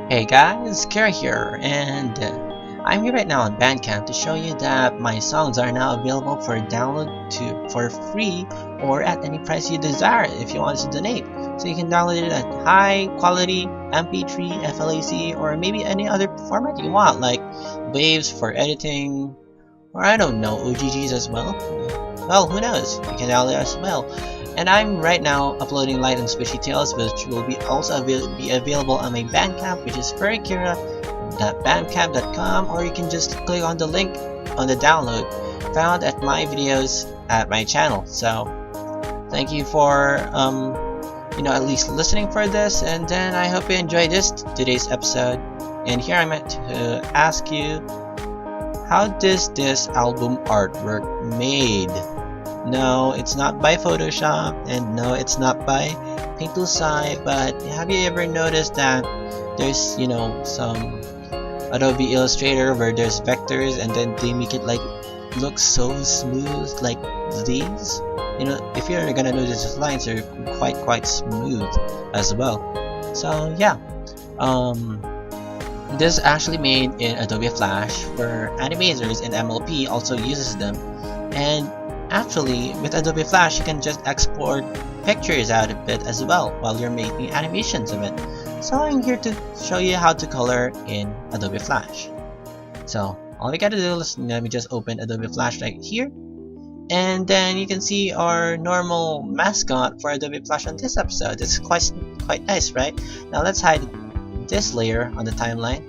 Hey guys, Kira here, and I'm here right now on Bandcamp to show you that my songs are now available for download for free or at any price you desire if you want to donate. So you can download it at high quality MP3, FLAC, or maybe any other format you want, like waves for editing, or I don't know, OGGs as well. Well, who knows? You can download it as well. And I'm right now uploading light and squishy tales, which will be also be available on my Bandcamp, which is furriKira.bandcamp.com, or you can just click on the link on the download found at my videos at my channel. So thank you for at least listening for this, and then I hope you enjoyed today's episode. And here I'm at to ask you, how does this album artwork made? No, it's not by Photoshop, and no, it's not by SAI, but have you ever noticed that there's, some Adobe Illustrator where there's vectors and then they make it like look so smooth like these? If you're gonna notice, these lines are quite smooth as well. So yeah, this is actually made in Adobe Flash, where animators and MLP also uses them. And actually, with Adobe Flash, you can just export pictures out of it as well while you're making animations of it. So I'm here to show you how to color in Adobe Flash. So all we gotta do is, let me just open Adobe Flash right here, and then you can see our normal mascot for Adobe Flash on this episode. It's quite nice, right? Now let's hide this layer on the timeline,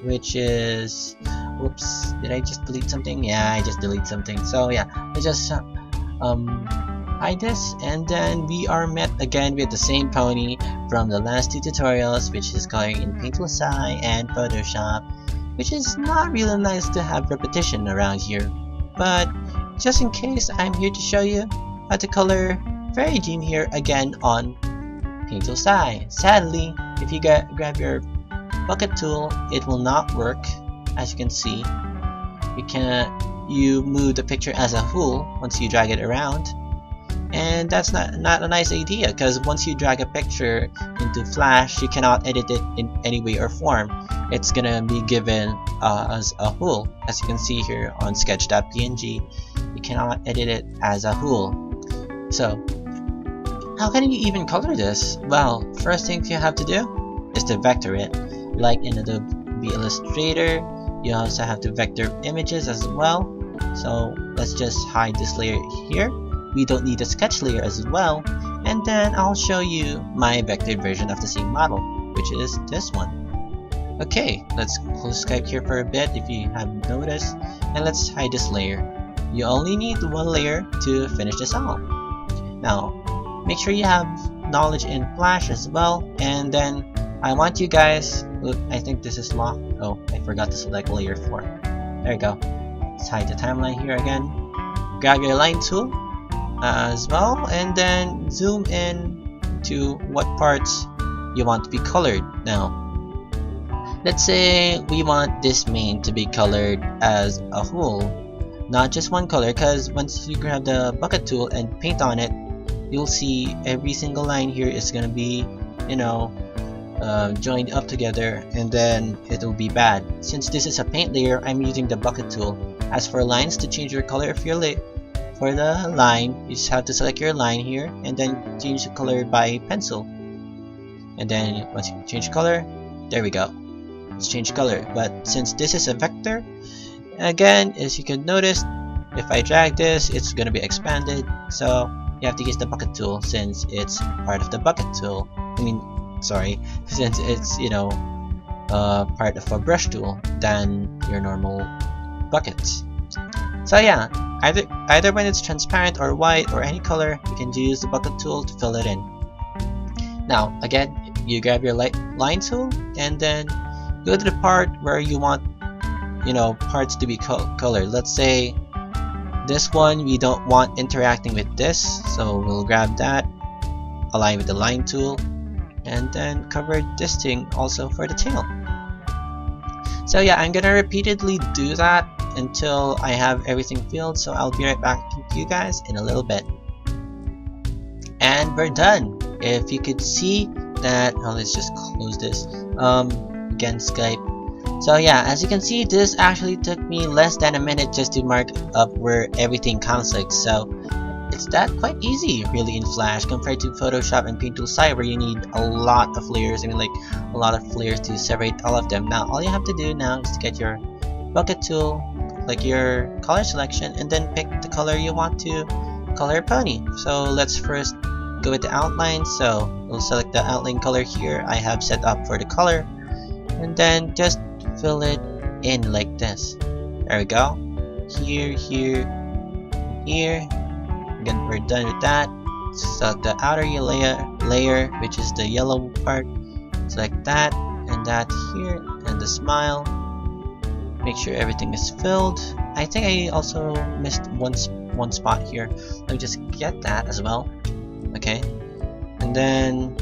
which is, whoops, did I just delete something? Yeah, I just deleted something. So yeah, I just hide this, and then we are met again with the same pony from the last two tutorials, which is coloring in SAI and Photoshop, which is not really nice to have repetition around here. But just in case, I'm here to show you how to color Fairy Dream here again on SAI. Sadly, if you grab your bucket tool, it will not work. As you can see, you move the picture as a whole once you drag it around, and that's not a nice idea, because once you drag a picture into Flash, you cannot edit it in any way or form. It's gonna be given as a whole. As you can see here on sketch.png, you cannot edit it as a whole. So how can you even color this? Well, first thing you have to do is to vector it, like in Adobe Illustrator. You also have to vector images as well. So let's just hide this layer here. We don't need a sketch layer as well. And then I'll show you my vectored version of the same model, which is this one. Okay, let's close Skype here for a bit if you haven't noticed, and let's hide this layer. You only need one layer to finish this all. Now, make sure you have knowledge in Flash as well, and then I want you guys, I think this is locked. Oh, I forgot to select layer 4. There you go. Let's hide the timeline here again. Grab your line tool as well, and then zoom in to what parts you want to be colored. Now, let's say we want this main to be colored as a whole, not just one color, because once you grab the bucket tool and paint on it, you'll see every single line here is going to be, joined up together, and then it'll be bad. Since this is a paint layer, I'm using the bucket tool. As for lines, to change your color for the line, you just have to select your line here and then change the color by pencil. And then once you change color, there we go. Let's change color. But since this is a vector, again, as you can notice, if I drag this, it's gonna be expanded. So you have to use the bucket tool since it's part of the bucket tool. Since it's part of a brush tool than your normal buckets. So yeah, either when it's transparent or white or any color, you can use the bucket tool to fill it in. Now again, you grab your line tool and then go to the part where you want parts to be colored. Let's say this one we don't want interacting with this, so we'll grab that, align with the line tool, and then cover this thing also for the tail. So yeah, I'm gonna repeatedly do that until I have everything filled, so I'll be right back to you guys in a little bit. And we're done. If you could see that, let's just close this. again Skype. So yeah, as you can see, this actually took me less than a minute just to mark up where everything conflicts. So it's that quite easy really in Flash compared to Photoshop and Paint Tool side where you need a lot of layers. I mean, like a lot of layers to separate all of them. Now all you have to do now is to get your bucket tool, like your color selection, and then pick the color you want to color pony. So let's first go with the outline. So we'll select the outline color here I have set up for the color, and then just fill it in like this. There we go. Here, here, here. Again, we're done with that. Select the outer layer, which is the yellow part. Select that and that here, and the smile. Make sure everything is filled. I think I also missed one spot here. Let me just get that as well. Okay, and then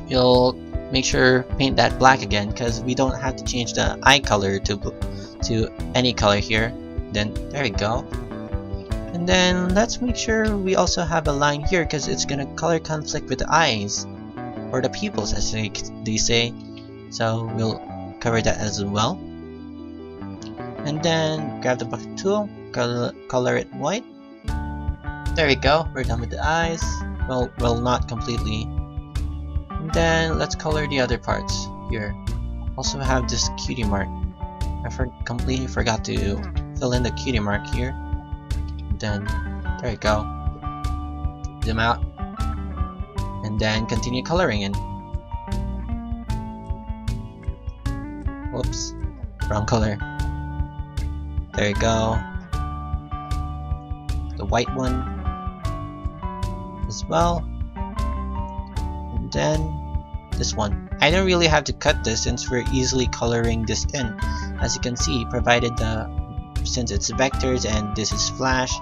you'll make sure paint that black again, because we don't have to change the eye color to any color here. Then there we go. And then let's make sure we also have a line here, because it's gonna color conflict with the eyes or the pupils, as they say. So we'll cover that as well. And then grab the bucket tool, color it white. There we go. We're done with the eyes. Well, not completely. And then let's color the other parts here. Also have this cutie mark. I completely forgot to fill in the cutie mark here. Then there you go. Zoom out, and then continue coloring in. Whoops, wrong color. There you go. The white one as well, and then this one. I don't really have to cut this since we're easily coloring this in. As you can see, provided since it's vectors and this is Flash,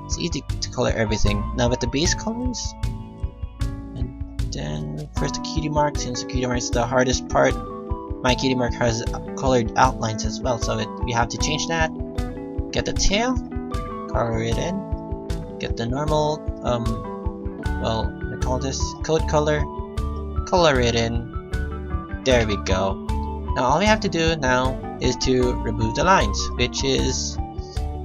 it's easy to color everything. Now with the base colors, and then first the cutie mark, since the cutie mark is the hardest part. My cutie mark has colored outlines as well, so we have to change that. Get the tail, color it in. Get the normal, well, we call this code color, color it in. There we go. Now all we have to do now is to remove the lines, which is,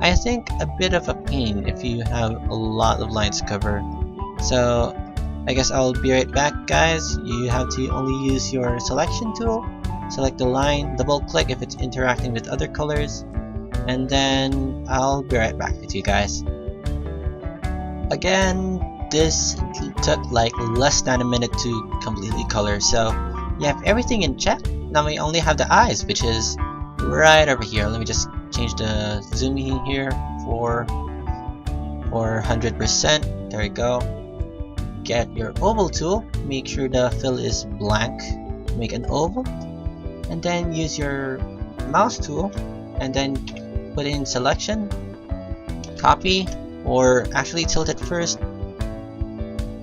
I think, a bit of a pain if you have a lot of lines to cover. So I guess I'll be right back, guys. You have to only use your selection tool, select the line, double click if it's interacting with other colors, and then I'll be right back with you guys. Again, this took like less than a minute to completely color, so you have everything in check. Now we only have the eyes, which is right over here. Let me just change the zooming here for 100%. There we go. Get your oval tool, make sure the fill is blank, make an oval, and then use your mouse tool and then put in selection, copy, or actually tilt it first.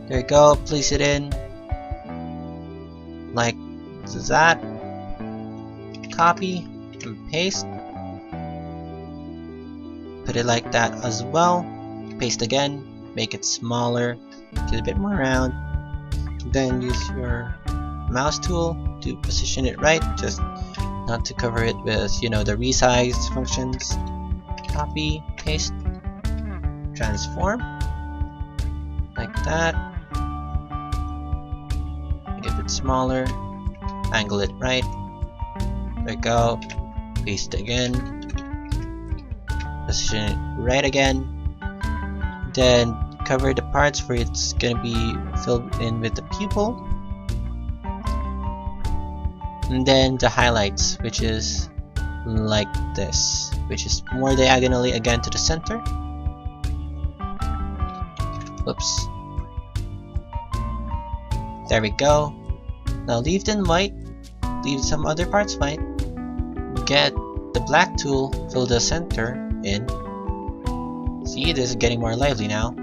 There you go, place it in like that, copy and paste, put it like that as well, paste again, make it smaller, get a bit more round, then use your mouse tool to position it right, just not to cover it with, you know, the resize functions. Copy, paste, transform like that, make it a bit smaller, angle it right, there you go, paste again, position it right again, then cover the parts where it's gonna be filled in with the pupil, and then the highlights, which is like this, which is more diagonally again to the center. Whoops. There we go. Now leave them white, leave some other parts white, get the black tool, fill the center in. See, this is getting more lively now.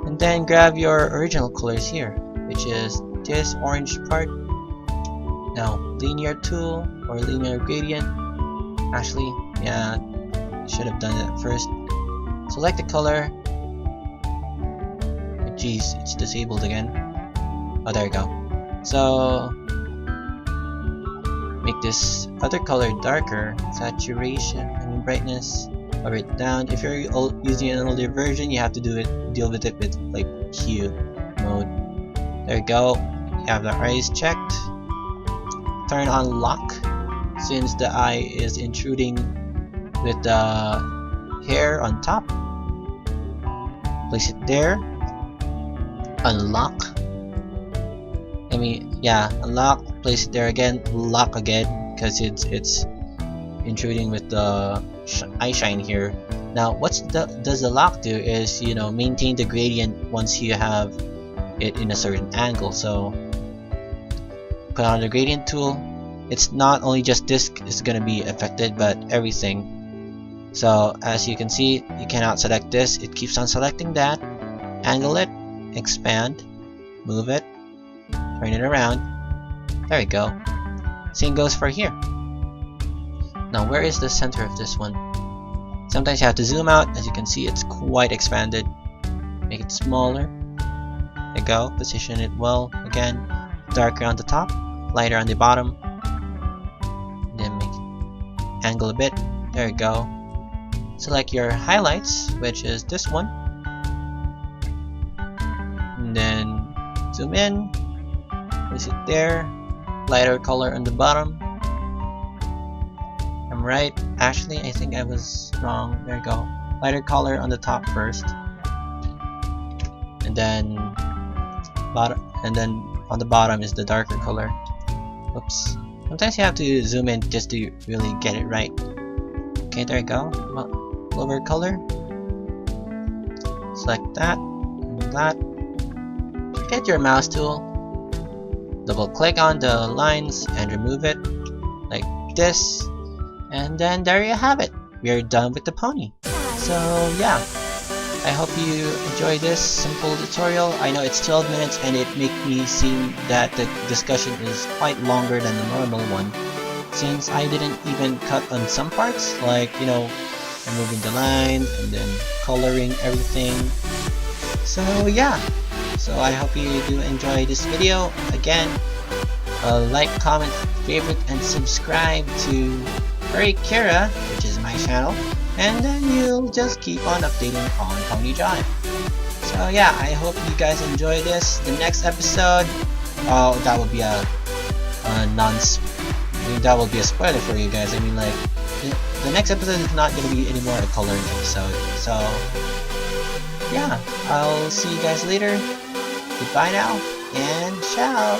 And then grab your original colors here, which is this orange part. Now linear tool or linear gradient. Actually, yeah, should have done it first. Select the color. Jeez, it's disabled again. Oh, there you go. So make this other color darker. Saturation, brightness, lower it down. If you're using an older version, you have to deal with it with like hue mode. There you go. You have the eyes checked. Turn on lock, since the eye is intruding with the hair on top. Place it there. Unlock. Unlock. Place it there again. Lock again, because it's intruding with the eye shine here. Now, does the lock do is maintain the gradient once you have it in a certain angle. So put on the gradient tool. It's not only just this is gonna be affected, but everything. So as you can see, you cannot select this. It keeps on selecting that. Angle it, expand, move it, turn it around. There we go. Same goes for here. Now, where is the center of this one? Sometimes you have to zoom out. As you can see, it's quite expanded. Make it smaller. There you go. Position it well. Again, darker on the top, lighter on the bottom. And then make it angle a bit. There you go. Select your highlights, which is this one. And then zoom in. Place it there. Lighter color on the bottom. I'm right. Actually, I think I was wrong. There you go. Lighter color on the top first. And then on the bottom is the darker color. Oops. Sometimes you have to zoom in just to really get it right. Okay, there you go. Lower color. Select that and that. Get your mouse tool. Double click on the lines and remove it like this. And then there you have it. We're done with the pony. So yeah. I hope you enjoy this simple tutorial. I know it's 12 minutes and it makes me seem that the discussion is quite longer than the normal one, since I didn't even cut on some parts, like removing the lines and then coloring everything. So yeah, so I hope you do enjoy this video. Again, like, comment, favorite, and subscribe to furriKira, which is my channel. And then you'll just keep on updating on Pony Drive. So yeah, I hope you guys enjoy this. The next episode, that will be that will be a spoiler for you guys. I mean, like, the next episode is not going to be anymore a coloring episode. So yeah, I'll see you guys later. Goodbye now, and ciao.